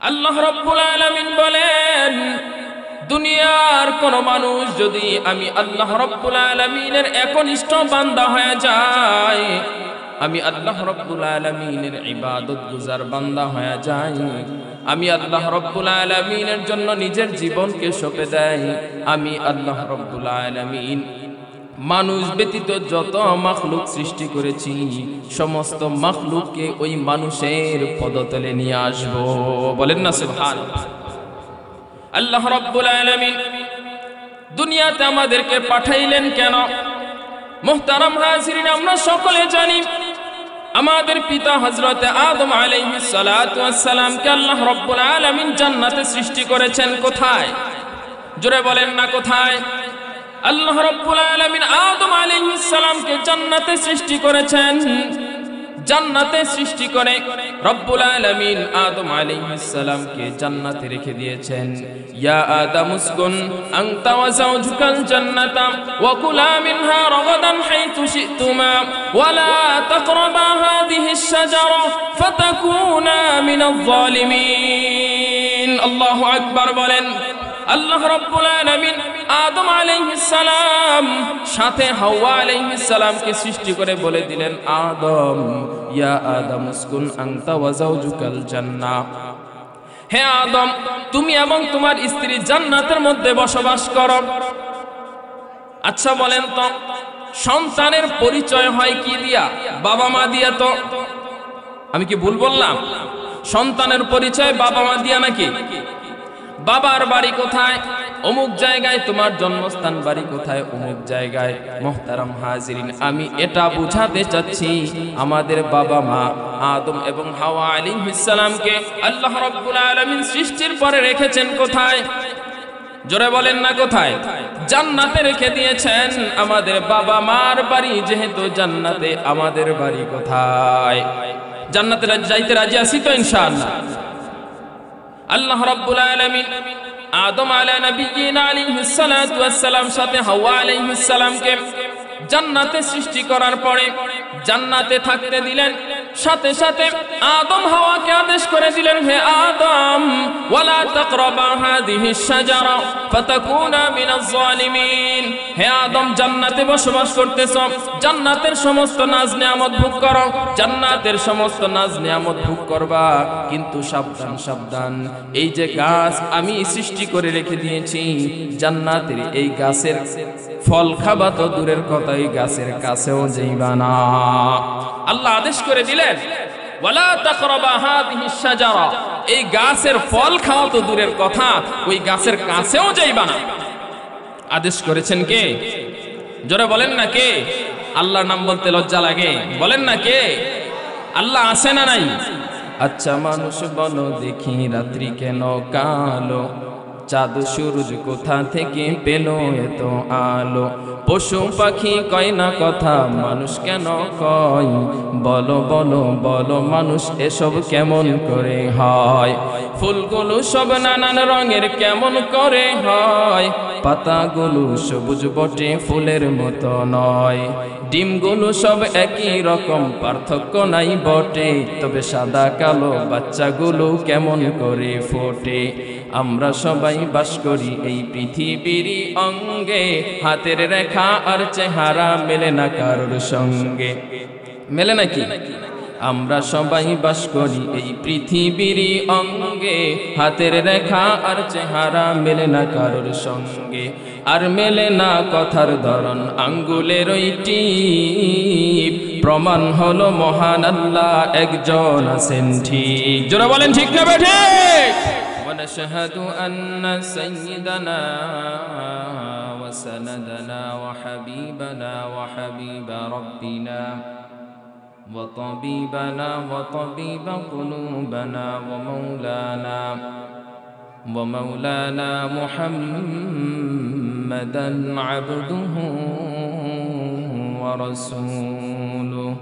আল্লাহ রাব্বুল আলামিন বলেন, দুনিয়ার কোন মানুষ যদি আমি আল্লাহ রাব্বুল আলামিনের একনিষ্ঠ বান্দা হয়ে যায়, আমি আল্লাহ রাব্বুল আলামিনের ইবাদত গুজার বান্দা হয়ে যাই, আমি আল্লাহ রাব্বুল আলামিনের জন্য নিজের জীবনকে সঁপে দেই, আমি আল্লাহ রাব্বুল আলামিন মানুষ ব্যতীত যত মাখলুক সৃষ্টি করেছি সমস্ত মাখলুককে ওই মানুষের পদতলে নিয়ে আসব। বলেন না সুবহানাল্লাহ। আল্লাহ রাব্বুল আলামিন দুনিয়াতে আমাদেরকে পাঠাইলেন কেন? মুহতারাম হাজিরিন, আমরা সকলে জানি আমাদের পিতা হযরত আদম আলাইহিস সালাতু ওয়াস সালামকে আল্লাহ রাব্বুল আলামিন জান্নাতে সৃষ্টি করেছেন। কোথায়? জোরে বলেন না কোথায়? আল্লাহ রাব্বুল আলামিন আদম আলাইহিস সালামকে জান্নাতে সৃষ্টি করেছেন। জান্নাতে সৃষ্টি করে রব্বুল আলামিন আদম আলাইহিস সালামকে জান্নাতে রেখে দিয়েছেন। ইয়া আদম উসকুন আনতা ওয়া যাওজুকাল জান্নাতা ওয়া কুলা মিনহা রাগাদান হাইতু শি'তুমা ওয়া লা তাকরাবা হাযিহিশ শাজারা ফাতাকুনা মিনাল যালিমিন। আল্লাহু আকবার বলেন। আল্লাহ রাব্বুল আলামিন আদম আলাইহিস সালাম সাথে হাওয়া আলাইহিস সালামকে সৃষ্টি করে বলে দিলেন, আদম, ইয়া আদম উসকুন আনতা ওয়া যাওজুকাল জান্নাহ, হে আদম, তুমি এবং তোমার স্ত্রী জান্নাতের মধ্যে বসবাস করো। আচ্ছা বলেন তো, সন্তানের পরিচয় হয় কি দিয়া? বাবা মা দিয়া। তো আমি কি ভুল বললাম? সন্তানের পরিচয় বাবা মা দিয়া নাকি? বাবার বাড়ি কোথায়? অমুক জায়গায়। তোমার জন্মস্থান বাড়ি কোথায়? অমুক জায়গায়। মুহতারাম হাজিরিন, আমি এটা বুঝাতে চাচ্ছি আমাদের বাবা মা আদম এবং হাওয়া আলাইহিস সালামকে আল্লাহ রাব্বুল আলামিন সৃষ্টির পরে রেখেছেন কোথায়? জোরে বলেন না কোথায়? জান্নাতে রেখে দিয়েছেন। আমাদের বাবা মার বাড়ি যেহেতু জান্নাতে, আমাদের বাড়ি কোথায়? জান্নাতে যাইতে রাজি আছি তো ইনশাআল্লাহ? আল্লাহ রাব্বুল আলামিন আদম আলা নবিয়িনা আলাইহিস সালাতু ওয়াস সালাম সাথে হাওয়া আলাইহিস সালামকে জান্নাতে সৃষ্টি করার পরে জান্নাতে থাকতে দিলেন। সাথে সাথে আদম হাওয়াকে আদেশ করে দিলেন, হে আদম, ওয়ালা তাকরাবা হাযিহিশ শাজারা ফাতাকুনা মিনাজ জালিমিন। হে আদম, জান্নাতে বসবাস করতেছ, জান্নাতের সমস্ত নাজ নিয়ামত ভোগ করো, জান্নাতের সমস্ত নাজ নিয়ামত ভোগ করবা, কিন্তু সাবধান সাবধান, এই যে গাছ আমি সৃষ্টি করে রেখে দিয়েছি, জান্নাতের এই গাছের ফল খাবা তো দূরের কথা, এই গাছের কাছেও যাইবা না। আল্লাহ আদেশ করে দিলেন, ওয়ালা তাকরাবা হাযিহিশ শাজারা, এই গাছের ফল খাওয়া তো দূরের কথা, ওই গাছের কাছেও যাইবা না। আদেশ করেছেন কে? জোরে বলেন না কে? আল্লাহর নাম বলতে লজ্জা লাগে? বলেন না কে? আল্লাহ আছে না নাই? আচ্ছা মানুষ বলো দেখি, রাত্রি কেন কালো? চাঁদ সূরজ কোথা থেকে পেল এত আলো? পশু পাখি কয় না কথা, মানুষ কেন কয়? বলো বলো বলো মানুষ এসব কেমন করে হয়? ফুলগুলো সব নানান রঙের কেমন করে হয়? পাতাগুলো সবুজ বটে ফুলের মতো নয়। ডিমগুলো সব একই রকম, পার্থক্য নাই বটে, তবে সাদা কালো বাচ্চাগুলো কেমন করে ফোটে? আমরা সবাই বাস করি এই পৃথিবীর অঙ্গে, হাতের রেখা আর চেহারা মেলে না কারোর সঙ্গে। মেলে নাকি? আমরা সবাই বাস করি এই পৃথিবীর অঙ্গে, হাতের রেখা আর চেহারা মেলে না কারোর সঙ্গে। আর মেলে না কথার ধরন, আঙ্গুলের ওই টিপ, প্রমাণ হলো মহান আল্লাহ একজন আছেন ঠিক। জোরে বলেন ঠিক না বেঠে? ونشهد أن سيدنا وسندنا وحبيبنا وحبيب ربنا وطبيبنا وطبيب قلوبنا ومولانا محمدا عبده ورسوله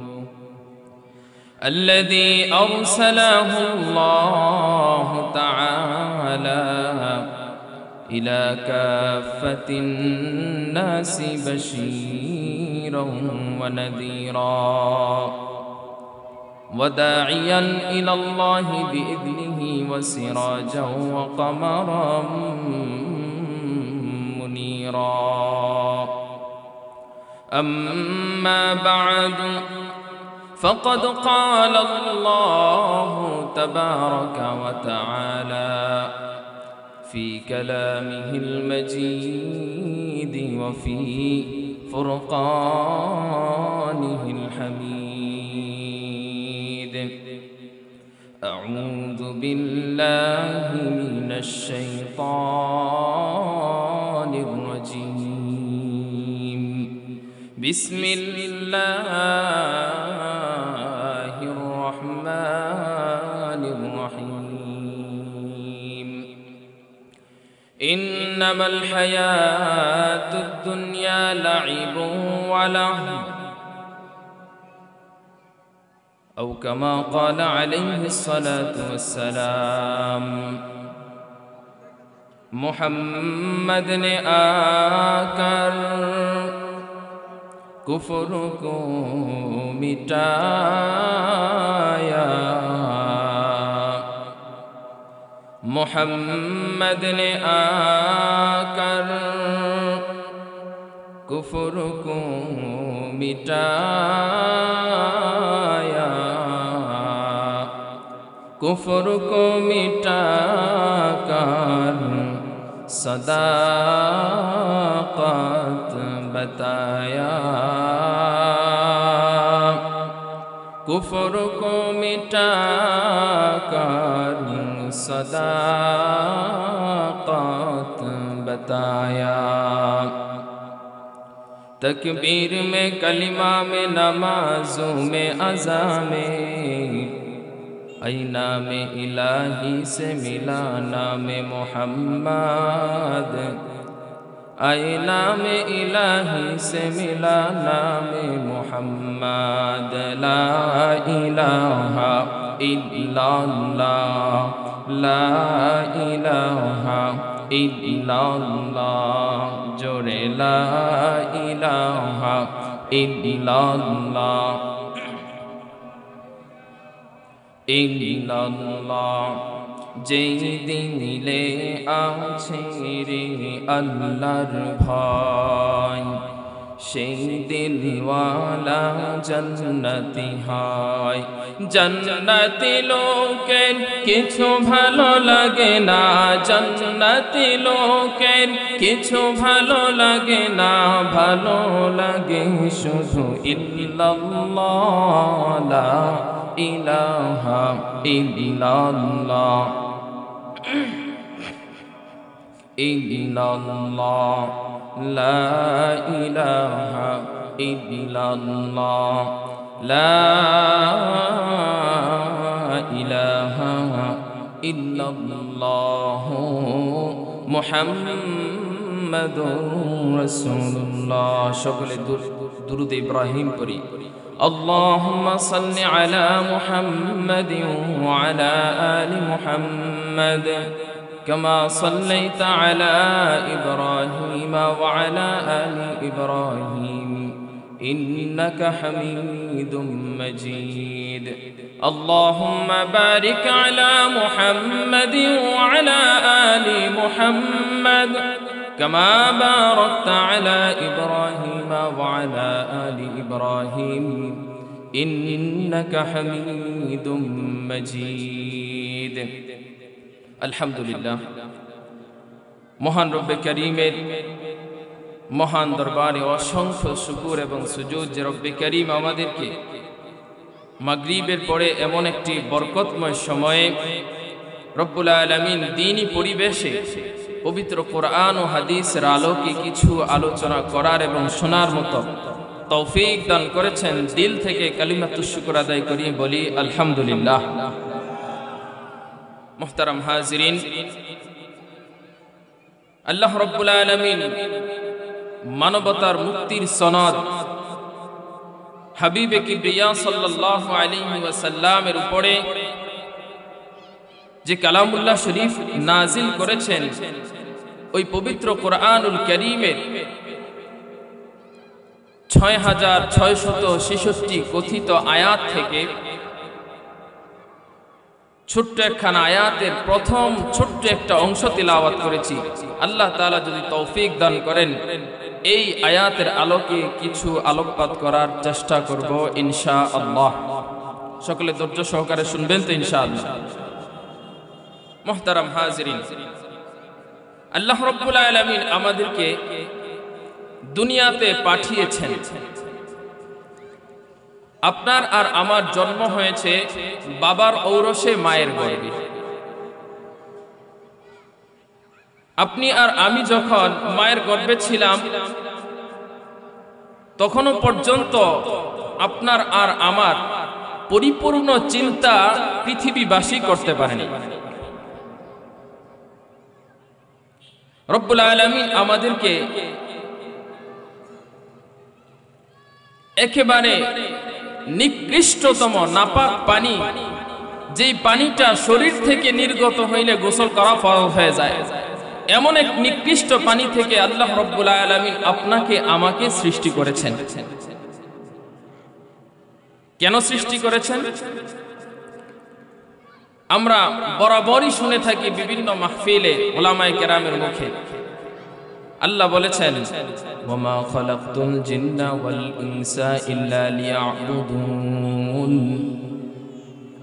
الذي أرسله الله تعالى إلى كافة الناس بشيرا ونذيرا وداعيا إلى الله بإذنه وسراجا وقمرا منيرا. أما بعد فقد قال الله تبارك وتعالى في كلامه المجيد وفي فرقانه الحميد. أعوذ بالله من الشيطان الرجيم. بسم الله الرحمن الرحيم. إنما الحياة الدنيا لعب ولهو أو كما قال عليه الصلاة والسلام. محمد ने आकर कुफ्र को मिटाया, मोहम्मद ने आकर कुफ्र को मिटाया, कुफ्र को मिटाकर सदाकत बताया, कुफ्र को मिटाकर सदाकत बताया। तकबीर में, कलिमा में, नमाजों में, अज़ा में, ऐ नाम इलाही से मिला नाम मोहम्मद, ऐ नाम इलाही से मिला नाम मोहम्मद। ला इलाहा इल्लल्लाह, ला इलाहा इल्लल्लाह, जोड़े ला इलाहा इल्लल्लाह इल्लल्लाह। যেই দিলে আছে রে আল্লাহর ভয়, সেই দিলওয়ালা জান্নাতি হয়। জান্নাতি লোকের কিছু ভালো লাগে না, জান্নাতি লোকের কিছু ভালো লাগে না, ভালো লাগে শুধু ইল্লাল্লাহ, লা ইলাহা ইল্লাল্লাহ, ইল্লাল্লাহ, লা ইলাহা ইল্লাল্লাহ, লা ইলাহা ইল্লাল্লাহ, মুহাম্মাদুর রাসূলুল্লাহ। সকলে দুরূদ ইব্রাহিম পড়ি। اللهم صل على محمد وعلى آل محمد كما صليت على إبراهيم وعلى آل إبراهيم إنك حميد مجيد. اللهم بارك على محمد وعلى آل محمد كما باركت على إبراهيم وعلى آل إبراهيم إنك حميد مجيد. الحمد لله. মহান রব্বে কারীমের মহান দরবারে অসংখ্য শুকর এবং সুজুদ যে রব্বে কারীম আমাদেরকে মাগরিবের পরে এমন একটি বরকতময় সময়ে রব্বুল আলামিন দ্বীনি পরিবেশে পবিত্র কোরআন ও হাদিসের আলোকে কিছু আলোচনা করার এবং শোনার মতো তৌফিক দান করেছেন। দিল থেকে কালিমাতুশ শুকর আদায় করি, বলি আলহামদুলিল্লাহ। মুহতারাম হাজিরিন, আল্লাহ রাব্বুল আলামিন মানবতার মুক্তির সনদ হাবিবে কিবরিয়া সাল্লাল্লাহু আলাইহি ওয়াসাল্লামের উপরে যে কালামুল্লাহ শরীফ নাজিল করেছেন, ওই পবিত্র কোরআনুল কারীমের 6666 কথিত আয়াত থেকে ছোট্ট একখানা আয়াতের প্রথম ছোট্ট একটা অংশ তিলাওয়াত করেছি। আল্লাহ তাআলা যদি তৌফিক দান করেন এই আয়াতের আলোকে কিছু আলোকপাত করার চেষ্টা করব ইনশাআল্লাহ। সকলে ধৈর্য সহকারে শুনবেন তো ইনশাআল্লাহ। মুহতারাম হাজিরিন, আল্লাহ রাব্বুল আলামিন আমাদেরকে দুনিয়াতে পাঠিয়েছেন। আপনার আর আমার জন্ম হয়েছে বাবার ঔরসে মায়ের গর্ভে। আপনি আর আমি যখন মায়ের গর্ভে ছিলাম তখনও পর্যন্ত আপনার আর আমার পরিপূর্ণ চিন্তা পৃথিবীবাসী করতে পারেনি। রব্বুল আলামিন আমাদেরকে একেবারে নিকৃষ্টতম নাপাক পানি, যেই পানিটা শরীর থেকে নির্গত হইলে গোসল করা ফরজ হয়ে যায়, এমন এক নিকৃষ্ট পানি থেকে আল্লাহ রাব্বুল আলামিন আপনাকে আমাকে সৃষ্টি করেছেন। কেন সৃষ্টি করেছেন? আমরা বরাবরই শুনে থাকি বিভিন্ন মাহফিলে উলামায়ে কেরামের মুখে আল্লাহ বলেছেন, ওয়ামা খালাকতুল জিন্না ওয়াল ইনসা ইল্লা লিয়াবুদুন।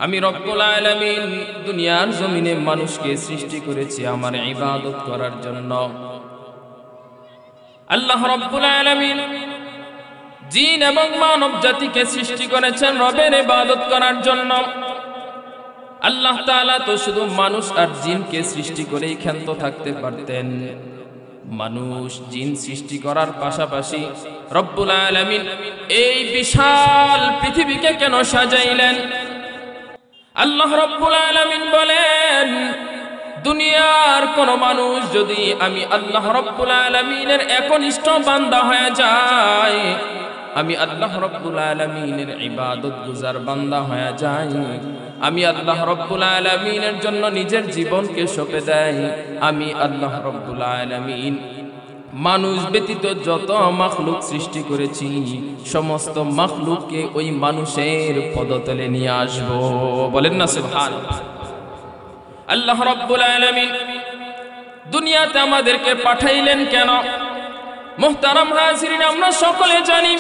আমি রব্বুল আলামিন দুনিয়ার জমিনে মানুষকে সৃষ্টি করেছি আমার ইবাদত করার জন্য। আল্লাহ রব্বুল আলামিন জিন এবং মানব জাতিকে সৃষ্টি করেছেন রবের ইবাদত করার জন্য। আল্লাহ তাআলা তো শুধু মানুষ আর জিনকে সৃষ্টি করেই ক্ষান্ত থাকতে পারতেন। মানুষ জিন সৃষ্টি করার পাশাপাশি রব্বুল আলামিন এই বিশাল পৃথিবীকে কেন সাজাইলেন? আল্লাহ রব্বুল আলামিন বলেন, দুনিয়ার কোন মানুষ যদি আমি আল্লাহ রব্বুল আলামিনের একনিষ্ঠ বান্দা হয়ে যায়, আমি আল্লাহ রব্বুল আলামিনের ইবাদত গুজার বান্দা হয়ে যাই, আমি আল্লাহ রব্বুল আলামিনের জন্য নিজের জীবনকে সঁপে দেয়, আমি আল্লাহ রব্বুল আলামিন মানুষ ব্যতীত যত মাখলুক সৃষ্টি করেছি সমস্ত মাখলুককে ওই মানুষের পদতলে নিয়ে আসব। বলেন না সুবহানাল্লাহ। আল্লাহ রব্বুল আলামিন দুনিয়াতে আমাদেরকে পাঠাইলেন কেন? মুহতারাম হাজিরিন, আমরা সকলে জানি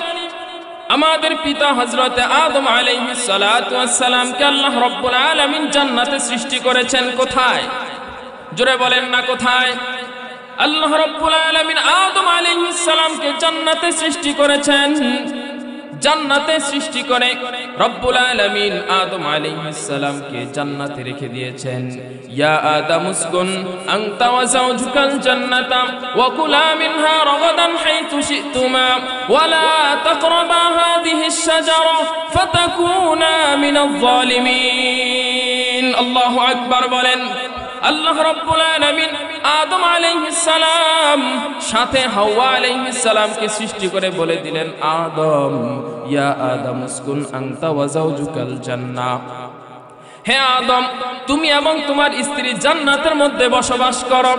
আমাদের পিতা হযরত আদম আলাইহিস সালাতু ওয়াস সালামকে আল্লাহ রব্বুল আলামিন জান্নাতে সৃষ্টি করেছেন। কোথায়? জোরে বলেন না কোথায়? আল্লাহ রব্বুল আলামিন আদম আলাইহিস সালামকে জান্নাতে সৃষ্টি করেছেন। জান্নাতে সৃষ্টি করে রব্বুল আলামিন আদম আলাইহিস সালামকে জান্নাতে রেখে দিয়েছেন। ইয়া আদম উসকুন আনতা ওয়া যাওজুকাল জান্নাতা ওয়া কুলা মিনহা রাগাদান হাইতু শি'তুমা ওয়া লা তাকরাবা হাযিহিশ শাজারা ফাতাকুনা মিনাল যালিমিন। আল্লাহু আকবার বলেন। আল্লাহ রাব্বুল আলামিন আদম আলাইহিস সালাম সাথে হাওয়া আলাইহিস সালামকে সৃষ্টি করে বলে দিলেন, আদম, ইয়া আদম উসকুন আনতা ওয়া যাওজুকাল জান্নাহ, হে আদম তুমি এবং তোমার স্ত্রী জান্নাতের মধ্যে বসবাস করো।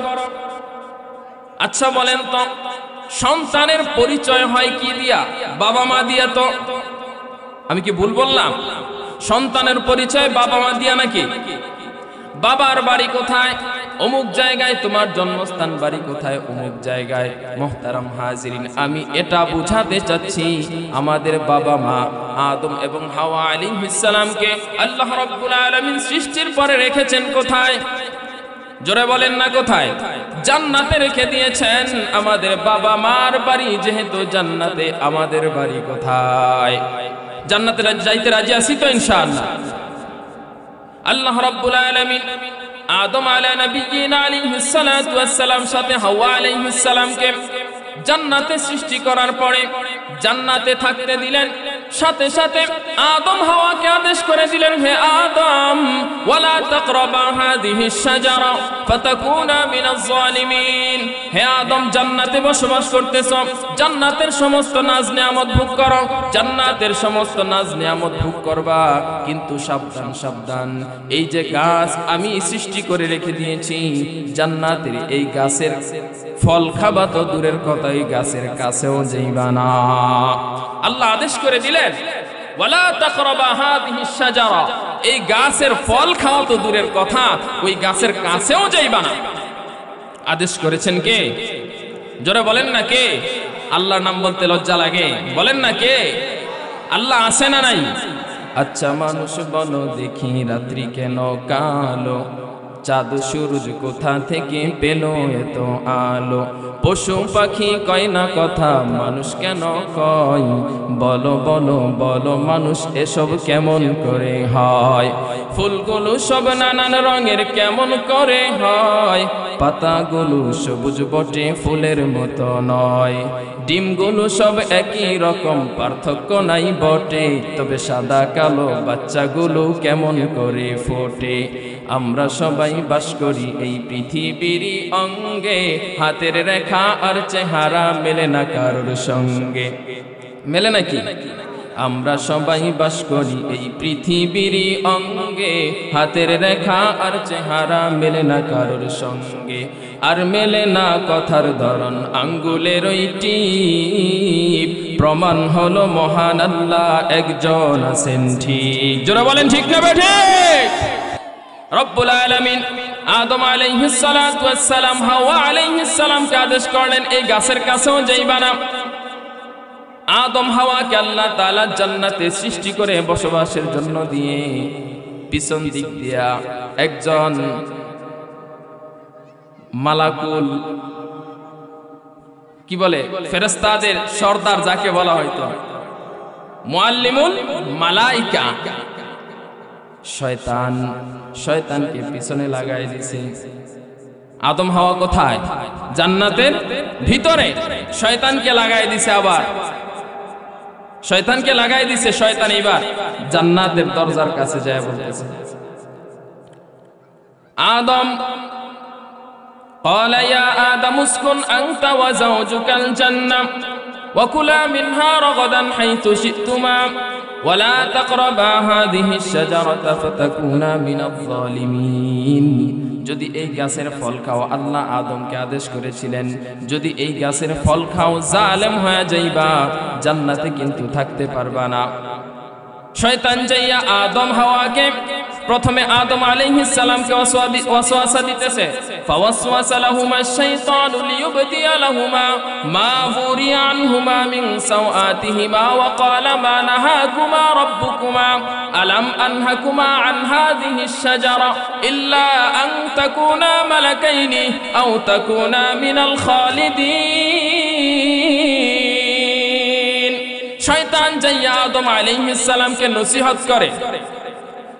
আচ্ছা বলেন তো, সন্তানের পরিচয় হয় কি দিয়া? বাবা মা দিয়া। তো আমি কি ভুল বললাম? সন্তানের পরিচয় বাবা মা দিয়া নাকি? বাবার বাড়ি কোথায়? অমুক জায়গায়। তোমার জন্মস্থান বাড়ি কোথায়? অমুক জায়গায়। মুহতারাম হাজিরিন, আমি এটা বুঝাতে চাচ্ছি আমাদের বাবা মা আদম এবং হাওয়া আলাইহিস সালামকে আল্লাহ রাব্বুল আলামিন সৃষ্টির পরে রেখেছেন কোথায়? জোরে বলেন না কোথায়? জান্নাতে রেখে দিয়েছেন। আমাদের বাবা মার বাড়ি যেহেতু জান্নাতে, আমাদের বাড়ি কোথায়? জান্নাতে যাইতে রাজি আছি তো ইনশাআল্লাহ? আল্লাহ রাব্বুল আলামিন আদম আলা নবিয়িনা আলাইহিস সালাতু ওয়াস সালাম সাথে হাওয়া আলাইহিস সালামকে জান্নাতে সৃষ্টি করার পরে জান্নাতে থাকতে দিলেন। সাথে সাথে আদম হাওয়াকে আদেশ করে দিলেন, হে আদম, ওয়ালা তাকরাবা হাযিহিশ শাজারা ফাতাকুনা মিনাজ যালিমিন। হে আদম, জান্নাতে বসবাস করতেছ, জান্নাতের সমস্ত নাজ নিয়ামত ভোগ করো, জান্নাতের সমস্ত নাজ নিয়ামত ভোগ করবা, কিন্তু সাবধান সাবধান, এই যে গাছ আমি সৃষ্টি করে রেখে দিয়েছি জান্নাতের, এই গাছের ফল খাবা তো দূরের কথা, এই গাছের কাছেও যাইবা না। আল্লাহ আদেশ করে দিলেন, ওয়ালা তাকরাবা হাযিহিশ শাজারা, এই গাছের ফল খাওয়া তো দূরের কথা, ওই গাছের কাছেও যাইবা না। আদেশ করেছেন কে? জোরে বলেন না কে? আল্লাহর নাম বলতে লজ্জা লাগে, বলেন না কে? আল্লাহ আছে না নাই? আচ্ছা মানুষ বলো দেখি রাত্রি কেন কালো, চাঁদ সূরজ কোথা থেকে পেল এত আলো, পশু পাখি কয় না কথা মানুষ কেন কয়, বলো বলো বলো মানুষ এসব কেমন করে হয়, ফুলগুলো সব নানান রঙের কেমন করে হয়, পাতাগুলো সবুজ বটে ফুলের মতো নয়, ডিমগুলো সব একই রকম পার্থক্য নাই বটে, তবে সাদা কালো বাচ্চাগুলো কেমন করে ফোটে, আমরা সবাই বাস করি এই পৃথিবীর অঙ্গে, হাতের রেখা আর চেহারা মেলে না কারোর সঙ্গে, মেলে নাকি? আমরা সবাই বাস করি এই পৃথিবীর অঙ্গে, হাতের রেখা আর চেহারা মেলে না কারোর সঙ্গে, আর মেলে না কথার ধরন আঙ্গুলের ওই টিপ, প্রমাণ হলো মহান আল্লাহ একজন আছেন ঠিক। জোরে বলেন ঠিক না বেঠিক? রব্বুল আলামিন আদম আলাইহিস সালাতু ওয়াস সালাম, হাওয়া আলাইহিস সালামকে আদেশ করলেন এই গাছের কাছেও যাইবা না। আদম হাওয়াকে আল্লাহ তাআলা জান্নাতে সৃষ্টি করে বসবাসের জন্য দিয়ে পিছন দিক দিয়া একজন মালাকুল, কি বলে, ফেরেশতাদের সর্দার যাকে বলা হয়তো, মুআল্লিমুল মালাইকা, শয়তান, শয়তানকে পিছনে লাগাই দিয়েছে। আদম হাওয়া কোথায়? জান্নাতের ভিতরে। শয়তানকে লাগাই দিছে, আবার শয়তানকে লাগাই দিছে। শয়তান এবার জান্নাতের দরজার কাছে যায় বলতেছে, আদম قال يا آدم اسكن أنت وزوجك الجنة وكلا منها رغدا حيث شئتما ولا تقربا هذه الشجرة فتكونا من الظالمين। যদি এই গাছের ফল খাও, আল্লাহ আদমকে আদেশ করেছিলেন যদি এই গাছের ফল খাও জালেম হয়ে যাইবা, জান্নাতে কিন্তু থাকতে পারবা না। শয়তান যাইয়া আদম হাওয়াকে প্রথমে আদম আলাইহিস সালামকে ওয়াসওয়াসা দিতেছে, ফাওয়াসওয়াসা লাহুমা শাইতানু লিয়ুবদিয়া লাহুমা মা ফুরিয়া আনহুমা মিন সাওআতিহিমা ওয়া ক্বালা মা নাহাকুমা রাব্বুকুমা আলাম আনহাকুমা আন হাযিহিশ শাজারা ইল্লা আন তাকুনা মালাকাইনি আও তাকুনা মিনাল খালিদিন। শয়তান যাইয়া আদম আলাইহিস সালামকে নসিহত করে,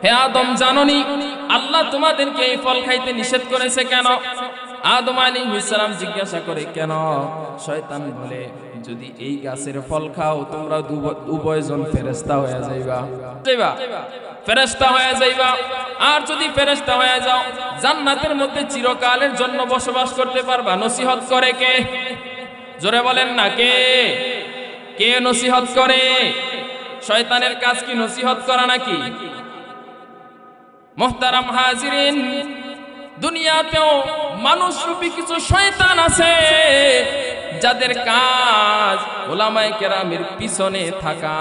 হে আদম জানোনি আল্লাহ তোমাদেরকে এই ফল খাইতে নিষেধ করেছে কেন? আদম আলাইহিস সালাম জিজ্ঞাসা করে কেন? শয়তান বলে যদি এই গাছের ফল খাও তোমরা উভয়জন ফেরেশতা হয়ে যাইবা, ফেরেশতা হয়ে যাইবা। আর যদি ফেরেশতা হয়ে যাও জান্নাতের মধ্যে চিরকালের জন্য বসবাস করতে পারবা। নসিহত করে কে? জোরে বলেন না কে? কে নসিহত করে? শয়তানের কাজ কি নসিহত করা নাকি? মুহতারাম হাজিরিন, দুনিয়াতেও মানুষরূপী কিছু শয়তান আছে যাদের কাজ উলামায়ে কেরামের পিছনে থাকা,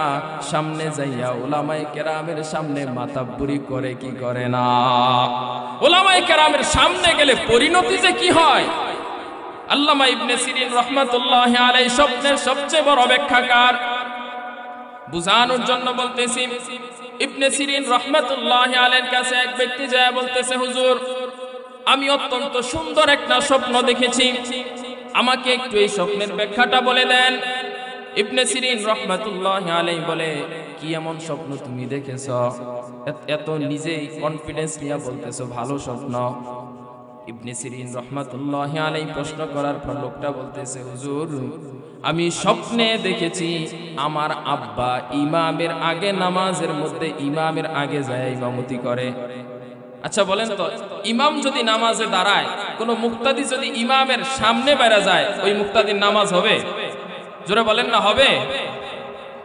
সামনে যাইয়া উলামায়ে কেরামের সামনে মাতাব্বুরি করে কি করে না? উলামায়ে কেরামের সামনে গেলে পরিণতি যে কি হয়, আল্লামা ইবনে সিরিন রাহমাতুল্লাহি আলাইহি স্বপ্নের সবচেয়ে বড় ব্যাখ্যাকার, বুঝানোর জন্য বলতেছি। ইবনে সিরিন রাহমাতুল্লাহি আলাইহির কাছে এক ব্যক্তি যায় বলতেছে, হুজুর আমি অত্যন্ত সুন্দর একটা স্বপ্ন দেখেছি, আমাকে একটু এই স্বপ্নের ব্যাখ্যাটা বলে দেন। ইবনে সিরিন রাহমাতুল্লাহি আলাইহি বলে, কি এমন স্বপ্ন তুমি দেখেছো? এত নিজেই কনফিডেন্স নিয়ে বলতেছো ভালো স্বপ্ন। ইবনে সিরিন রাহমাতুল্লাহি আলাইহি প্রশ্ন করার পর লোকটা বলতেছে, হুজুর আমি স্বপ্নে দেখেছি আমার আব্বা ইমামের আগে, নামাজের মধ্যে ইমামের আগে যায় ইমামতি করে। আচ্ছা বলেন তো, ইমাম যদি নামাজে দাঁড়ায়, কোন মুক্তাদি যদি ইমামের সামনে বেড়ে যায়, ওই মুক্তাদির নামাজ হবে? জোরে বলেন না হবে?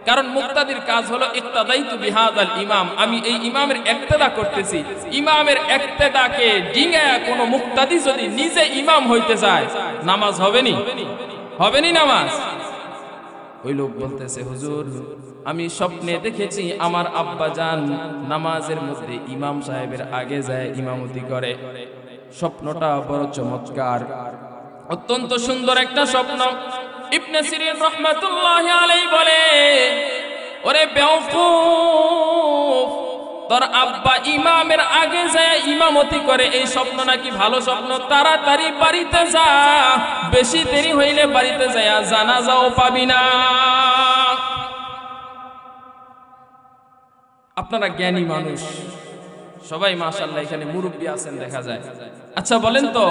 কারণ মুক্তাদির কাজ হলো ইক্তাদাইতু বিহাদাল ইমাম, আমি এই ইমামের ইক্তেদা করতেছি। ইমামের ইক্তেদাকে ডিঙায়া কোন মুক্তাদি যদি নিজে ইমাম হইতে যায়, নামাজ হবেনি? হবেনি নামাজ? ওই লোক বলতেছে, হুজুর আমি স্বপ্নে দেখেছি আমার আব্বাজান নামাজের মধ্যে ইমাম সাহেবের আগে যায় ইমামতি করে। স্বপ্নটা বড় চমৎকার, অত্যন্ত সুন্দর একটা স্বপ্ন। ইবনে সিরিন রাহমাতুল্লাহি আলাইহি বলে, ওরে বেওকুফ, তোর আব্বা ইমামের আগে যায় ইমামতি করে, এই স্বপ্ন নাকি ভালো স্বপ্ন, তাড়াতাড়ি বাড়িতে যা, বেশি দেরি হইলে বাড়িতে যায় জানাজাও পাবি না। আপনারা জ্ঞানী মানুষ সবাই, মাশাআল্লাহ এখানে মুরব্বী আছেন দেখা যায়। আচ্ছা বলেন তো,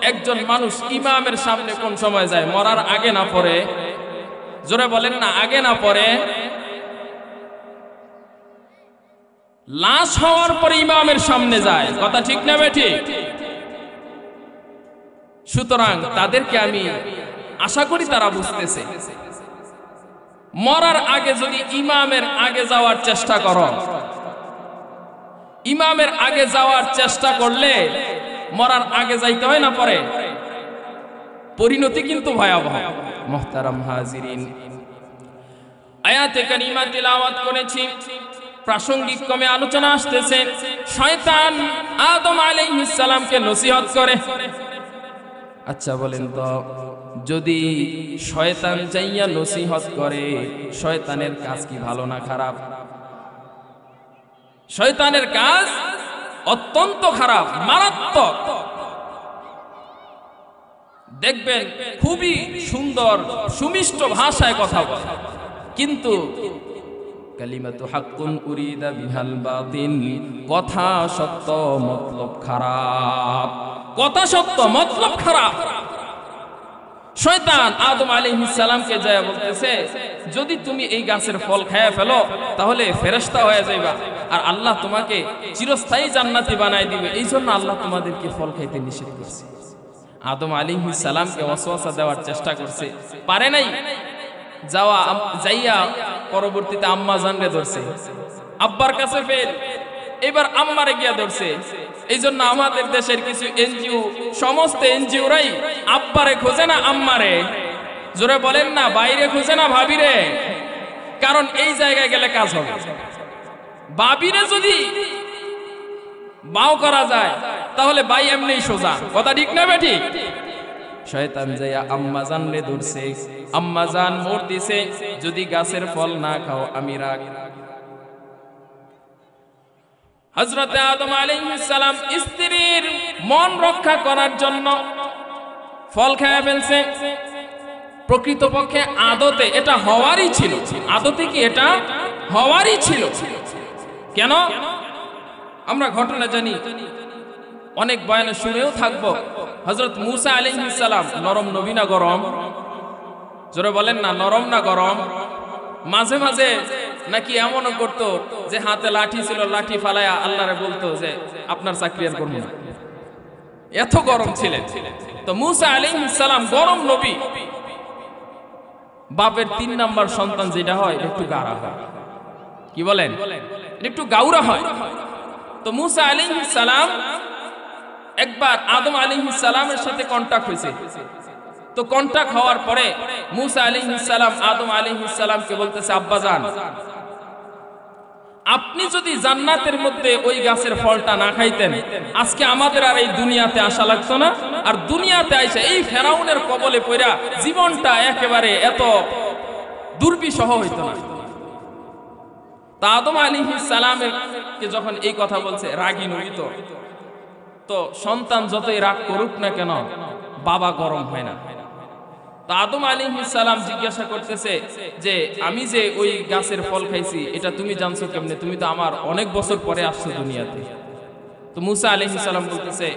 একজন মানুষ ইমামের সামনে কোন সময় যায়? মরার আগে না পরে? জোরে বলেন না, আগে না পরে? লাশ হওয়ার পরে ইমামের সামনে যায়, কথা ঠিক না বেঠিক? সুতরাং তাদেরকে আমি আশা করি তারা বুঝতেছে, মরার আগে যদি ইমামের আগে যাওয়ার চেষ্টা করো, ইমামের আগে যাওয়ার চেষ্টা করলে মরার আগে যাইতে হয় না পরে? পরিণতি কিন্তু ভয়াবহ। মুহতারাম হাজিরিন, আয়াতে কারিমা তিলাওয়াত করেছি, প্রাসঙ্গিক ক্রমে আলোচনা আসতেছে। শয়তান আদম আলাইহিস সালামকে নসিহত করে। আচ্ছা বলেন তো, যদি শয়তান যাইয়া নসিহত করে, শয়তানের কাজ কি ভালো না খারাপ? শয়তানের কাজ অত্যন্ত খারাপ, মারাত্মক। দেখবেন খুবই সুন্দর সুমিষ্ট ভাষায় কথা বলে, কিন্তু কালিমাতু হাক্কুন উরিদা বিহাল বাতিল, কথা সত্য মতলব খারাপ, কথা সত্য মতলব খারাপ। শয়তান আদম আলাইহিস সালামকে যায় বলতেছে, যদি তুমি এই গাছের ফল খেয়ে ফেলো তাহলে ফেরেশতা হয়ে যাইবা, আর আল্লাহ তোমাকে চিরস্থায়ী জান্নাতি বানাই দিবে, এই জন্য আল্লাহ তোমাদেরকে ফল খাইতে নিষেধ করছে। আদম আলাইহিস সালামকে ওয়াসওয়াসা দেওয়ার চেষ্টা করছে, পারে নাই। যাইয়া পরবর্তীতে আম্মা জানরে ধরছে, আব্বার কাছে ফেল, এবার আম্মারে গিয়া ধরছে। এই জন্য আমাদের দেশের কিছু এনজিও, সমস্ত এনজিওরাই আব্বারে খোঁজে না আম্মারে। জোরে বলেন না, বাইরে খোঁজে না ভাবিরে, কারণ এই জায়গায় গেলে কাজ হবে। ভাবিরে যদি বাও করা যায় তাহলে ভাই এমনি সোজা, কথা ঠিক না বেঠিক? শয়তান যাইয়া আম্মা জানরে ধরছে, আম্মা জান মোর দিছে, যদি গাছের ফল না খাও আমি রাগ। হযরতে আদম আলাইহিস সালাম স্ত্রীর মন রক্ষা করার জন্য ফল খেয়ে ফেলছে। প্রকৃতপক্ষে আদতে এটা হওয়ারই ছিল, আদতে কি এটা হওয়ারই ছিল। কেন? আমরা ঘটনা জানি, অনেক বয়ানে শুনেও থাকবো। হযরত মুসা আলাইহিস সালাম নরম নবী না গরম? জোরে বলেন না, নরম না গরম? মাঝে মাঝে নাকি এমনও করতো যে হাতে লাঠি ছিল, লাঠি ফালায়া আল্লাহরে বলতো যে আপনার চাকরি আর করব না, এত গরম ছিলেন। তো মুসা আলাইহিস সালাম গরম নবী, বাপের 3 নাম্বার সন্তান যেটা হয় একটু গাড়া হয়, কি বলেন, একটু গাউরা হয়। তো মুসা আলাইহিস সালাম একবার আদম আলাইহিস সালামের সাথে কন্টাক্ট হয়েছে। তো কন্টাক্ট হওয়ার পরে মুসা আলাইহিস সালাম আদম আলাইহিস সালামকে বলতেছে, আব্বাজান আপনি যদি জান্নাতের মধ্যে ওই গাছের ফলটা না খাইতেন, আজকে আমাদের আর এই দুনিয়াতে আসা লাগতো না, আর দুনিয়াতে আইসা এই ফেরাউনের কবলে পড়া জীবনটা একেবারে এত দুর্বিষহ হইতো না। তা আদম আলাইহিস সালামের কে যখন এই কথা বলছে, রাগী নবী তো সন্তান যতই রাগ করুক না কেন বাবা গরম হয় না। তা আদম আলাইহিস সালাম জিজ্ঞাসা করতেছে যে আমি যে ওই গাছের ফল খাইছি এটা তুমি জানছো কেমনে? তুমি তো আমার অনেক বছর পরে আসছো দুনিয়াতে। তো মুসা আলাইহিস সালাম বলতেছে,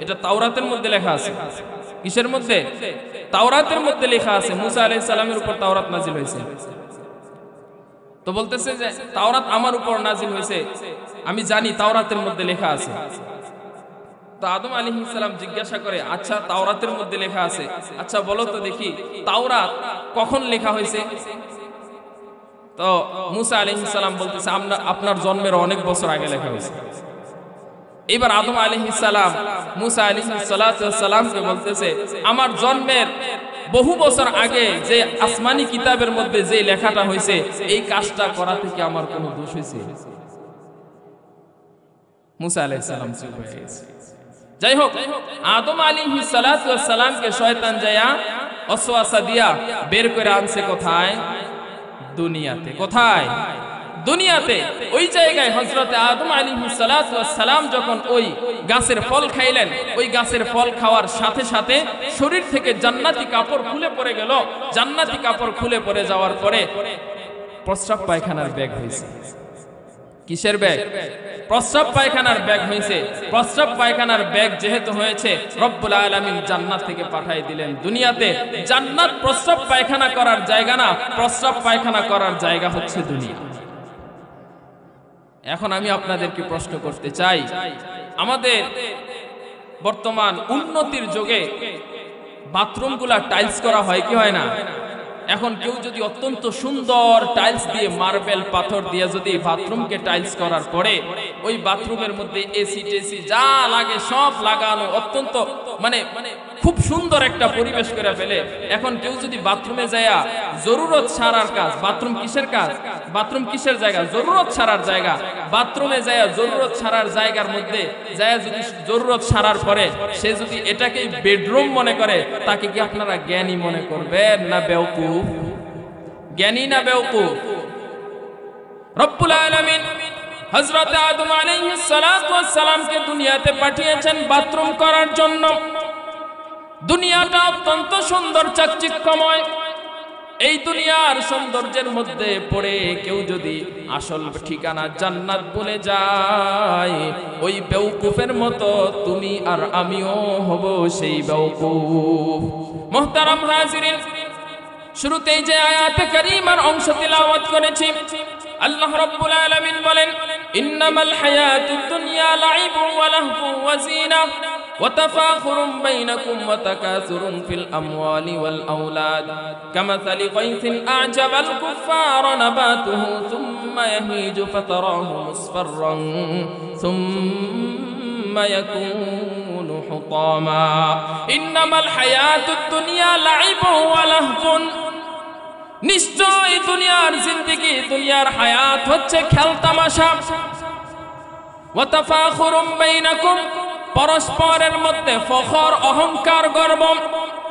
এটা তাওরাতের মধ্যে লেখা আছে। কিসের মধ্যে? তাওরাতের মধ্যে লেখা আছে। মুসা আলাইহিস সালামের উপর তাওরাত নাজিল হয়েছে। তো বলতেছে যে তাওরাত আমার উপর নাজিল হয়েছে, আমি জানি তাওরাতের মধ্যে লেখা আছে। তো আদম আলাইহিস সালাম জিজ্ঞাসা করে, আচ্ছা তাওরাতের মধ্যে লেখা আছে, আচ্ছা বলো তো দেখি তাওরাত কখন লেখা হয়েছে? তো মুসা আলাইহিস সালাম বলতেছে, আপনার জন্মের অনেক বছর আগে লেখা হয়েছে। এবার আদম আলাইহিস সালাম মুসা আলাইহিস সালামকে বলতেছে, আমার জন্মের বহু বছর আগে যে আসমানি কিতাবের মধ্যে যে লেখাটা হয়েছে, এই কাজটা করা থেকে আমার কোনো দোষ হয়েছে? মুসা আলাইহিস সালাম চুপ হয়ে গেছে। যাই হোক, আদম আলাইহিস সালাতু ওয়াস সালামকে শয়তান যায়া ওয়াসওয়াসা দিয়া বের করে আনছে কোথায়? দুনিয়াতে। কোথায়? দুনিয়াতে। ওই জায়গায় হযরতে আদম আলাইহিস সালাতু ওয়াস সালাম যখন ওই গাছের ফল খাইলেন, ওই গাছের ফল খাওয়ার সাথে সাথে শরীর থেকে জান্নাতি কাপড় খুলে পড়ে গেল। জান্নাতি কাপড় খুলে পড়ে যাওয়ার পরে প্রস্রাব পায়খানার ব্যাগ হয়েছে। কিসের ব্যাগ? প্রস্রাব পায়খানার ব্যাগ হয়েছে। প্রস্রাব পায়খানার ব্যাগ যেহেতু হয়েছে, রব্বুল আলামিন জান্নাত থেকে পাঠিয়ে দিলেন দুনিয়াতে। জান্নাত প্রস্রাব পায়খানা করার জায়গা না, প্রস্রাব পায়খানা করার জায়গা হচ্ছে দুনিয়া। এখন আমি আপনাদেরকে প্রশ্ন করতে চাই, আমাদের বর্তমান উন্নতির যুগে বাথরুমগুলা টাইলস করা হয় কি হয় না? এখন কেউ যদি অত্যন্ত সুন্দর টাইলস দিয়ে, মার্বেল পাথর দিয়ে যদি বাথরুমকে টাইলস করার পরে ওই বাথরুমের মধ্যে এসি টেসি যা লাগে সব লাগানো, অত্যন্ত মানে খুব সুন্দর একটা পরিবেশ করে ফেলে। এখন কেউ যদি বাথরুমে যায় জরুরত ছাড়ার কাজ, বাথরুম কিসের কাজ? বাথরুম কিসের জায়গা? জরুরত ছাড়ার জায়গা। বাথরুমে যায় জরুরত ছাড়ার জায়গার মধ্যে যায় যদি জরুরত ছাড়ার পরে সে যদি এটাকেই বেডরুম মনে করে, তাকে কি আপনারা জ্ঞানী মনে করবেন না বেওকুফ? জ্ঞানী না বেওকুফ? রব্বুল আলামিন হযরত আদম আলাইহিস সালাতু ওয়াস সালামকে দুনিয়াতে পাঠিয়েছেন বাথরুম করার জন্য। দুনিয়াটা অত্যন্ত সুন্দর, চাকচিক্যময়। এই দুনিয়ার সৌন্দর্যের মধ্যে পড়ে কেউ যদি আসল ঠিকানা জান্নাত বলে যায়, ওই বেওকুফের মতো তুমি আর আমিও হব সেই বেওকুফ। মুহতারাম হাজিরিন, শুরুতেই যে আয়াতে কারীমার অংশ তিলাওয়াত করেছি, আল্লাহ রাব্বুল আলামিন বলেন, ইন্নামাল হায়াতুদ দুনিয়া লাইবুন ওয়া লাহবুন ওয়া যিনা وتفاخر بينكم وتكاثر في الأموال والأولاد كمثل غيث أعجب الكفار نباته ثم يهيج فتراه مصفرا ثم يكون حطاما إنما الحياة الدنيا لعب ولهو। নিশ্চয় দুনিয়ার জিন্দেগি, দুনিয়ার হায়াত হচ্ছে খেল তামাশা। ওয়াতাফাখুরুম বাইনাকুম, পরস্পরের মধ্যে ফখর, অহংকার, গর্ব।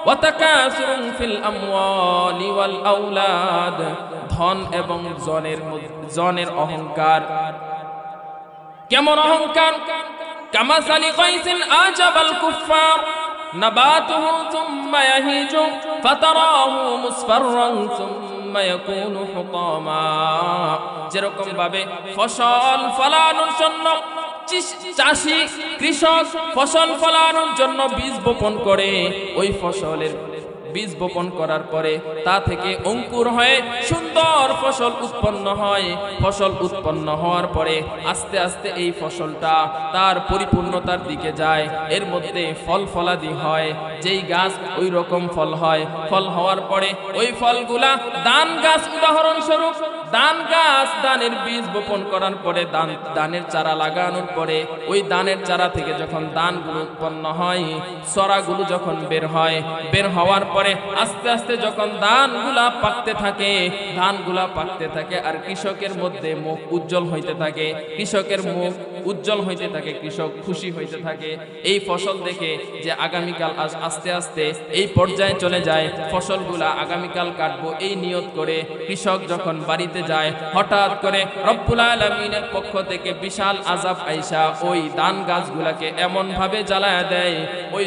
ওয়াতাকাসুরুন ফিল আমওয়ালি ওয়াল আওলাদ, ধন এবং জনের অহংকার। কেমন অহংকার? কামাসালি গাইসিন আজাবাল কুফার নাবাতুহু থুম্মা ইয়াহিজু ফাতারাহু মুসফাররান থুম্মা ইয়াকুনু হুতামা। যেরকম ভাবে ফসল ফলানোর জন্য চাষি, কৃষক ফসল ফলানোর জন্য বীজ বপন করে, ওই ফসলের বীজ বপন করার পরে তা থেকে অঙ্কুর হয়ে সুন্দর ফসল উৎপন্ন হয়। ফসল উৎপন্ন হওয়ার পরে আস্তে আস্তে এই ফসলটা তার পরিপূর্ণতার দিকে যায়। এর মধ্যে ফল ফলাদি হয়, যেই গাছ ওই রকম ফল হয়। ফল হওয়ার পরে ওই ফলগুলা দান গাছ, উদাহরণস্বরূপ দান গাছ, দানের বীজ বপন করার পরে দানের চারা লাগানোর পরে ওই দানের চারা থেকে যখন দানগুলো উৎপন্ন হয়, সরাগুলো যখন বের হয়, বের হওয়ার পরে আস্তে আস্তে যখন ধানগুলা পাকতে থাকে, ধানগুলা পাকতে থাকে আর কৃষকের মধ্যে মুখ উজ্জ্বল হইতে থাকে, কৃষকের মুখ উজ্জ্বল হইতে থাকে, কৃষক খুশি হইতে থাকে এই ফসল দেখে যে আগামীকাল আস্তে আস্তে এই পর্যায়ে চলে যায়, ফসলগুলা আগামীকাল কাটবো এই নিয়ত করে কৃষক যখন বাড়িতে যায়, হঠাৎ করে রব্বুল আলামিনের পক্ষ থেকে বিশাল আযাব আইসা ওই ধান গাছগুলাকে এমন ভাবে জ্বালায়া দেয়, ওই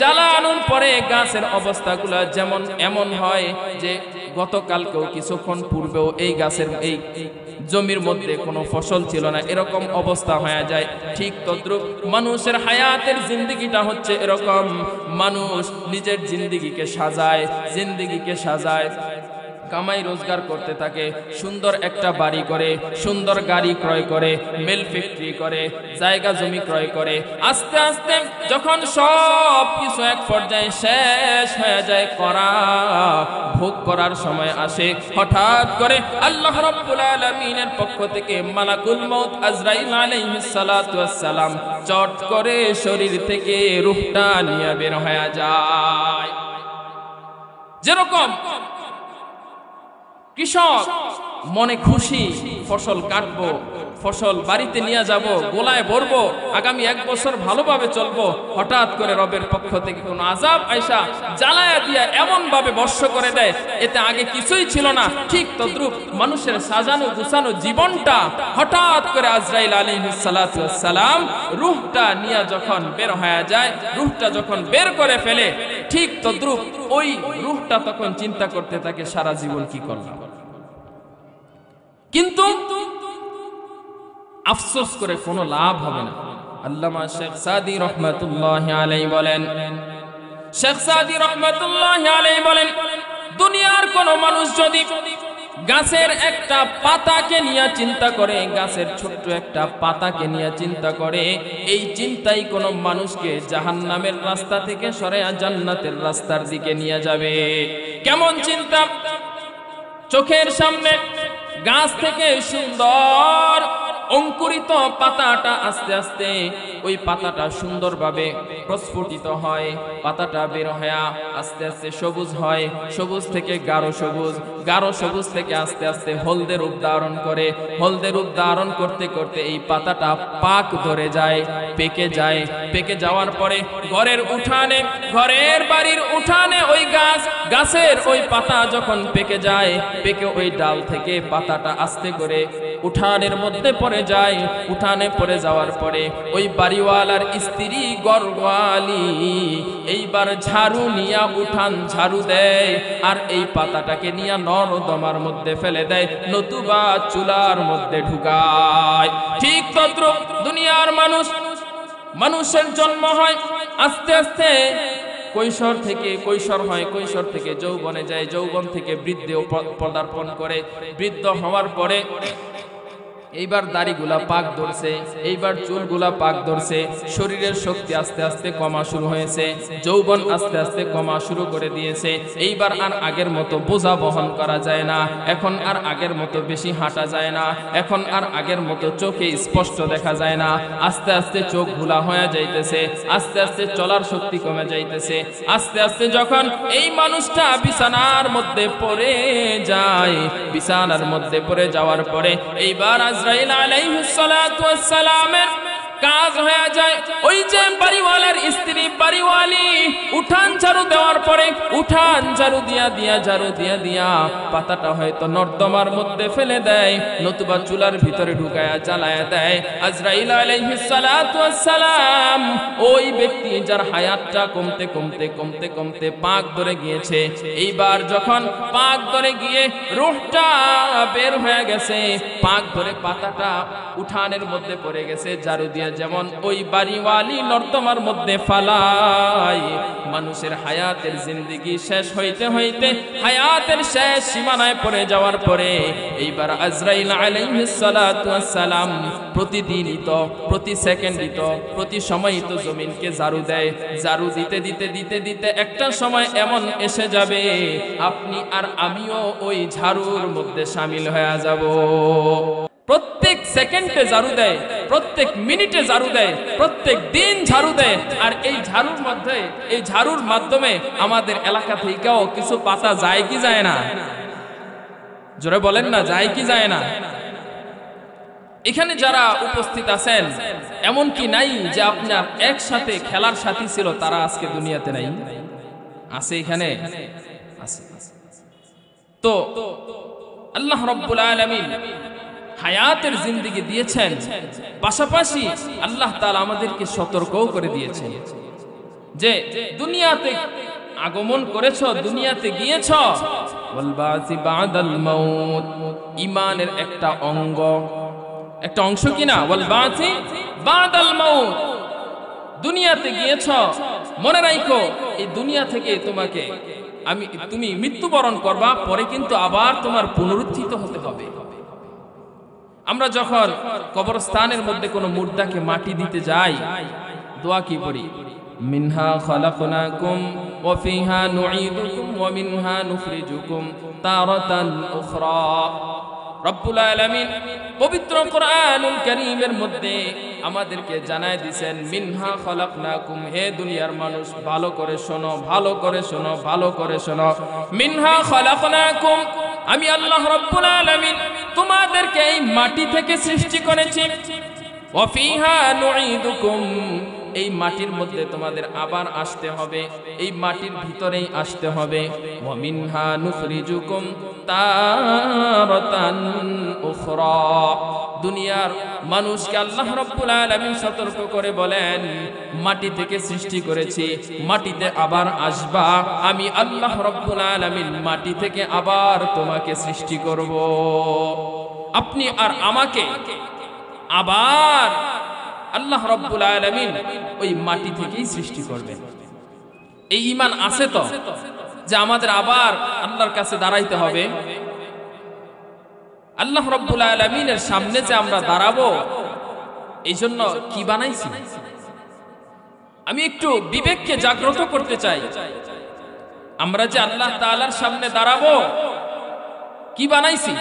জ্বালানোর পরে গাছের অবস্থাগুলা যেমন এমন হয় যে গতকালকেও কিছুক্ষণ পূর্বেও এই গাছের এই জমির মধ্যে কোনো ফসল ছিল না, এরকম অবস্থা হয়ে যায়। ঠিক তদ্রুপ মানুষের হায়াতের জিন্দেগিটা হচ্ছে এরকম। মানুষ নিজের জিন্দেগিকে সাজায়, কামাই রোজগার করতে থাকে, সুন্দর একটা বাড়ি করে, সুন্দর গাড়ি ক্রয় করে, মিল ফ্যাক্টরি করে, জায়গা জমি ক্রয় করে। আস্তে আস্তে যখন সব কিছু এক পর্যায়ে শেষ হয়ে যায়, ভোগ করার সময় আসে, হঠাৎ করে আল্লাহ রাব্বুল আলামিনের পক্ষ থেকে মালাকুল মউত আজরাইল আলাইহিস সালাতু ওয়াস সালাম চট করে শরীর থেকে রূহটা নিয়ে বের হয়ে যায়। যেরকম কৃষক মনে খুশি ফসল কাটবো, ফসল বাড়িতে নিয়ে যাব, গোলায় ভরবো, আগামী 1 বছর ভালোভাবে চলবো, হঠাৎ করে রবের পক্ষ থেকে কোনো আযাব আইসা জ্বালায়া দিয়া এমন ভাবে বর্ষ করে দেয়, এতে আগে কিছুই ছিল না। ঠিক তদ্রূপ মানুষের সাজানো গুছানো জীবনটা হঠাৎ করে আজরাইল আলাইহিস সালাতু ওয়াস সালাম রূহটা নিয়ে যখন বের হয়ে যায়, রূহটা যখন বের করে ফেলে, ঠিক তদ্রূপ ওই রূহটা তখন চিন্তা করতে থাকে সারা জীবন কি করলাম। কিন্তু আফসোস করে কোনো লাভ হবে না। আল্লামা শেখ সাদি রহমাতুল্লাহি আলাইহি বলেন, শেখ সাদি রহমাতুল্লাহি আলাইহি বলেন, দুনিয়ার কোন মানুষ যদি গাছের একটা পাতাকে নিয়ে চিন্তা করে, গাছের ছোট্ট একটা পাতাকে নিয়ে চিন্তা করে, এই চিন্তাই কোন মানুষকে জাহান্নামের রাস্তা থেকে সরায়া জান্নাতের রাস্তার দিকে নিয়ে যাবে। কেমন চিন্তা? চোখের সামনে গাছ থেকে সুন্দর অঙ্কুরিত পাতাটা আস্তে আস্তে ওই পাতাটা সুন্দরভাবে প্রস্ফুটিত হয়, পাতাটা বের হয়ে আস্তে আস্তে সবুজ হয়, সবুজ থেকে গাঢ় সবুজ, গাঢ় সবুজ থেকে আস্তে আস্তে হলদে রূপ ধারণ করে, হলদে রূপ ধারণ করতে করতে এই পাতাটা পাক ধরে যায়, পেকে যায়, পেকে যাওয়ার পরে ঘরের উঠানে, ঘরের বাড়ির উঠানে ওই গাছের ওই পাতা যখন পেকে যায়, পেকে ওই ডাল থেকে পাতাটা আস্তে করে উঠানের মধ্যে পড়ে যায়। উঠানে পড়ে যাওয়ার পরে ওই বাড়িওয়ালার স্ত্রী ঘরওয়ালি এইবার ঝাড়ু নিয়া উঠান ঝাড়ু দেয়, আর এই পাতাটাকে নিয়ে নর্দমার মধ্যে ফেলে দেয়, নতুবা চুলার মধ্যে ঢুকায়। ঠিক তদ্রূপ দুনিয়ার মানুষের জন্ম হয়, আস্তে আস্তে কৈশোর থেকে কৈশোর হয়, কৈশোর থেকে যৌবনে যায়, যৌবন থেকে বৃদ্ধে পদার্পণ করে, বৃদ্ধ হওয়ার পরে এইবার দাড়িগুলা পাক ধরছে, এইবার চুলগুলা পাক ধরছে, শরীরের শক্তি আস্তে আস্তে কমা শুরু হয়েছে, যৌবন আস্তে আস্তে কমা শুরু করে দিয়েছে। এইবার আর আগের মতো বোঝা বহন করা যায় না, এখন আর আগের মতো বেশি হাঁটা যায় না, এখন আর আগের মতো চোখে স্পষ্ট দেখা যায় না, আস্তে আস্তে চোখ ভুলা হয়ে যাইতেছে, আস্তে আস্তে চলার শক্তি কমে যাইতেছে। আস্তে আস্তে যখন এই মানুষটা বিছানার মধ্যে পড়ে যায়, বিছানার মধ্যে পড়ে যাওয়ার পরে এইবার আজরাইল আলাইহিস সালাতু ওয়াস সালামের কাজ হয়ে যায়, ওই যে বাড়িওয়ালার স্ত্রী বাড়িওয়ালি উঠান ঝাড়ু দেওয়ার পরে উঠান ঝাড়ু দিয়া পাতাটা হয়তো নর্দমার মধ্যে ফেলে দেয়, নতুবা চুলার ভিতরে ঢুকায়া জ্বালায়া দেয়। আজরাইল আলাইহিস সালাতু ওয়াস সালাম ওই ব্যক্তি যার হায়াতটা কমতে কমতে কমতে কমতে পাক ধরে গিয়েছে, এইবার যখন পাক ধরে গিয়ে রূহটা বের হয়ে গেছে, পাক ধরে পাতাটা উঠানের মধ্যে পড়ে গেছে, ঝাড়ু দিয়া যেমন ওই বাড়িওয়ালি নর্দমার মধ্যে ফালায়, মানুষের হায়াতের জিন্দেগি শেষ হইতে হইতে হায়াতের শেষ সীমানায় পড়ে যাওয়ার পরে এইবার আজরাইল আলাইহিস সালাতু ওয়াস সালাম প্রতিদিনই তো, প্রতি সেকেন্ডই তো, প্রতি সময়ই তো জমিনকে ঝাড়ু দেয়। ঝাড়ু দিতে দিতে দিতে দিতে একটা সময় এমন এসে যাবে আপনি আর আমিও ওই ঝাড়ুর মধ্যে শামিল হয়ে যাব। প্রত্যেক সেকেন্ডে ঝাড়ু দেয়, প্রত্যেক মিনিটে ঝাড়ু দেয়, প্রত্যেক দিন ঝাড়ু দেয়। আর এই ঝাড়ুর মধ্যে, এই ঝাড়ুর মাধ্যমে আমাদের এলাকা থেকেও কিছু পাতা যায় কি যায় না? জোরে বলেন না, যায় কি যায় না? এখানে যারা উপস্থিত আছেন এমন কি নাই যে আপনার একসাথে খেলার সাথী ছিল, তারা আজকে দুনিয়াতে নাই? আছে এখানে, আছে। তো আল্লাহ রাব্বুল আলামিন হায়াতের জিন্দেগি দিয়েছেন, পাশাপাশি আল্লাহ তাআলা আমাদেরকে সতর্কও করে দিয়েছেন যে দুনিয়াতে আগমন করেছো, দুনিয়াতে গিয়েছো, ওয়াল বাসি বাদাল মাউত, ঈমানের একটা অংশ কিনা, ওয়াল বাসি বাদাল মাউত, দুনিয়াতে গিয়েছো, মনে রাখো এই দুনিয়া থেকে তুমি মৃত্যুবরণ করবা, পরে কিন্তু আবার তোমার পুনরুত্থিত হতে হবে। আমরা যখন কবরস্থানের মধ্যে কোনো মুর্দাকে মাটি দিতে যাই, দোয়া কি পড়ি? মিনহা খালাকনাকুম ওয়া ফিহা নুঈদুকুম ওয়া মিনহা নুখরিজুকুম তারাতান উখরা। রব্বুল আলামিন পবিত্র কোরআনুল কারীমের মধ্যে আমাদেরকে জানায় দিয়েছেন, মিনহা খলাকনাকুম, হে দুনিয়ার মানুষ ভালো করে শোনো, ভালো করে শোনো, ভালো করে শোনো। মিনহা খলাকনাকুম, আমি আল্লাহ রব্বুল আলামিন তোমাদেরকে এই মাটি থেকে সৃষ্টি করেছি। ওয়া ফিহা নুঈদুকুম, এই মাটির মধ্যে তোমাদের আবার আসতে হবে, এই মাটির ভিতরেই আসতে হবে। ওয়া মিনহা নুখরিজুকুম তারাতান উখরা, দুনিয়ার মানুষকে আল্লাহ রাব্বুল আলামিন সতর্ক করে বলেন, মাটি থেকে সৃষ্টি করেছি, মাটিতে আবার আসবা, আমি আল্লাহ রাব্বুল আলামিন মাটি থেকে আবার তোমাকে সৃষ্টি করব। আপনি আর আমাকে আবার আল্লাহ রাব্বুল আলামিন ওই মাটি থেকেই সৃষ্টি করবেন। এই ঈমান আছে তো যে আমাদের আবার আল্লাহর কাছে দাঁড়াইতে হবে? আল্লাহ রাব্বুল আলামিনের সামনে যে আমরা দাঁড়াবো, এই জন্য কি বানাইছি? আমি একটু বিবেককে জাগ্রত করতে চাই। আমরা যে আল্লাহ তাআলার সামনে দাঁড়াবো, কি বানাইছি?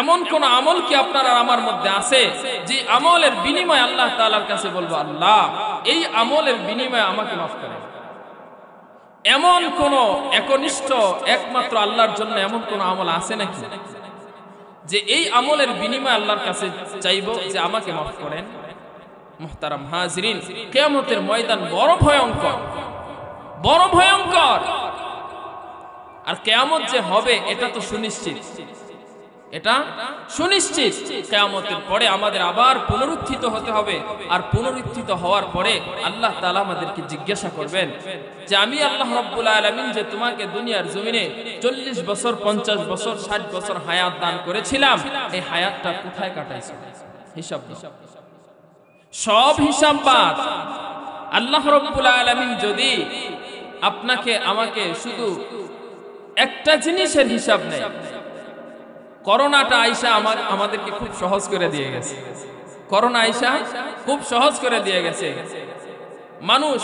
এমন কোন আমল কি আপনার আর আমার মধ্যে আছে যে আমলের বিনিময়ে আল্লাহ তাআলার কাছে বলবো, আল্লাহ এই আমলের বিনিময়ে আমাকে মাফ করেন? এমন কোন একনিষ্ঠ একমাত্র আল্লাহর জন্য এমন কোন আমল আছে নাকি যে এই আমলের বিনিময়ে আল্লাহর কাছে চাইবো যে আমাকে মাফ করেন? মুহতারাম হাজিরিন, কিয়ামতের ময়দান বড় ভয়ঙ্কর, বড় ভয়ঙ্কর। আর কিয়ামত যে হবে এটা তো সুনিশ্চিত, এটা সুনিশ্চিত। কিয়ামতের পরে আমাদের আবার পুনরুত্থিত হতে হবে, আর পুনরুত্থিত হওয়ার পরে আল্লাহ তাআলা আমাদেরকে জিজ্ঞাসা করবেন যে আমি আল্লাহ রাব্বুল আলামিন যে তোমাকে দুনিয়ার জমিনে 40 বছর 50 বছর 60 বছর হায়াত দান করেছিলাম, এই হায়াতটা কোথায় কাটাইছো? হিসাব দাও, সব হিসাব বাদ। আল্লাহ রাব্বুল আলামিন যদি আপনাকে আমাকে শুধু একটা জিনিসের হিসাব নেয়, করোনাটা আইসা আমাদেরকে খুব সহজ করে দিয়ে গেছে। করোনা আইসা খুব সহজ করে দিয়ে গেছে। মানুষ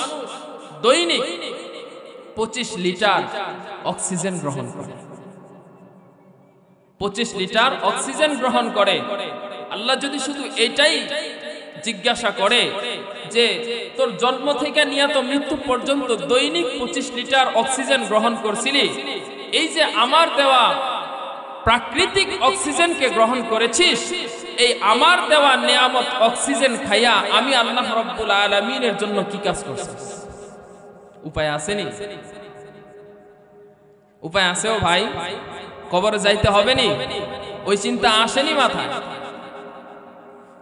দৈনিক 25 লিটার অক্সিজেন গ্রহণ করে, 25 লিটার অক্সিজেন গ্রহণ করে। আল্লাহ যদি শুধু এটাই জিজ্ঞাসা করে যে তোর জন্ম থেকে নিয়ে তো মৃত্যু পর্যন্ত দৈনিক 25 লিটার অক্সিজেন গ্রহণ করছিলি, এই যে আমার দেওয়া প্রাকৃতিক অক্সিজেনকে গ্রহণ করেছিস, এই আমার দেওয়া নিয়ামত অক্সিজেন খাইয়া আমি আল্লাহ রাব্বুল আলামিনের জন্য কি কাজ করছিস? উপায় আসেনি? উপায় আছে ও ভাই? কবরে যাইতে হবে নি? ওই চিন্তা আসেনি মাথায়?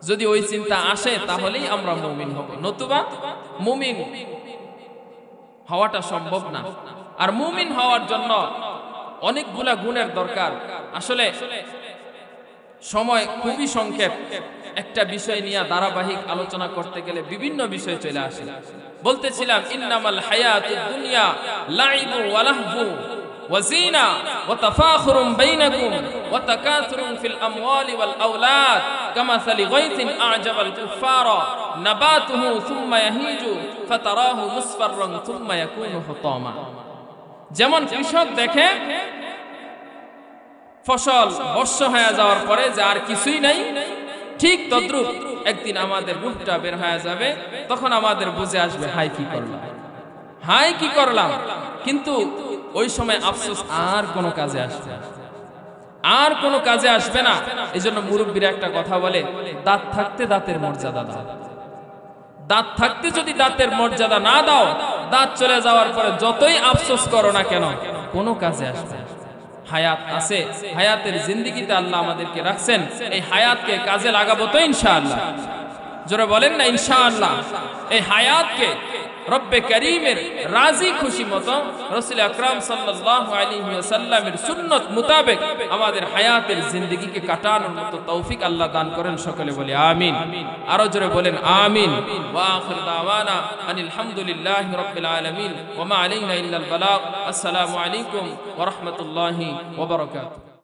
যদি ওই চিন্তা আসে তাহলেই আমরা মুমিন হব, নতুবা মুমিন হওয়াটা সম্ভব না। আর মুমিন হওয়ার জন্য অনেকগুলা গুণের দরকার। আসলে সময় খুবই সংক্ষেপ, একটা বিষয় নিয়ে ধারাবাহিক আলোচনা করতে গেলে বিভিন্ন বিষয় চলে আসে। বলতেছিলাম ইন্নামাল হায়াতুদ দুনিয়া লাইবু ওয়া লাহবু ওয়া জিনা ওয়া তাফাখুরুম বাইনাকুম ওয়া তাকাসুরুম ফিল আমওয়ালি ওয়াল আওলাদ কামাসালি গায়থিন আ'জাবাল কুফফারা নাবাতুহু সুম্মা ইয়াহিজু ফাতারাহু মুসফাররান সুম্মা ইয়াকুনু হুতামা। যেমন কৃষক দেখে ফসল বর্ষ হয়ে যাওয়ার পরে যে আর কিছুই নাই, ঠিক তদ্রুপ একদিন আমাদের রূপটা বের হয়ে যাবে, তখন আমাদের বুঝে আসবে হাই কি করলাম, হাই কি করলাম। কিন্তু ওই সময় আফসোস আর কোনো কাজে আসবে না, আর কোনো কাজে আসবে না। এই জন্য মুরব্বীরা একটা কথা বলে, দাঁত থাকতে দাঁতের মর্যাদা দাও। দাঁত থাকতে যদি দাঁতের মর্যাদা না দাও, দাঁত চলে যাওয়ার পরে যতই আফসোস করো না কেন, কোনো কাজে আসবে না। হায়াত আছে, হায়াতের জিন্দেগিতে আল্লাহ আমাদেরকে রাখছেন, এই হায়াতকে কাজে লাগাবো তো ইনশাআল্লাহ। জোরে বলেন না ইনশাআল্লাহ। এই হায়াতকে রব্বে করিমের রাজি খুশি মতো রাসূল আকরাম সাল্লাল্লাহু আলাইহি ওয়াসাল্লামের সুন্নাত মোতাবেক আমাদের হায়াতের জিন্দেগিকে কাটানোর মতো তৌফিক আল্লাহ দান করেন। সকলে বলি আমিন। আরো জোরে বলেন আমিন। ওয়া আখির দাওয়ানা আনিল হামদুলিল্লাহি রাব্বিল আলামিন ওয়া মা আলাইনা ইল্লাল বালাগ। আসসালামু আলাইকুম ওয়া রাহমাতুল্লাহি ওয়া বারাকাতুহু।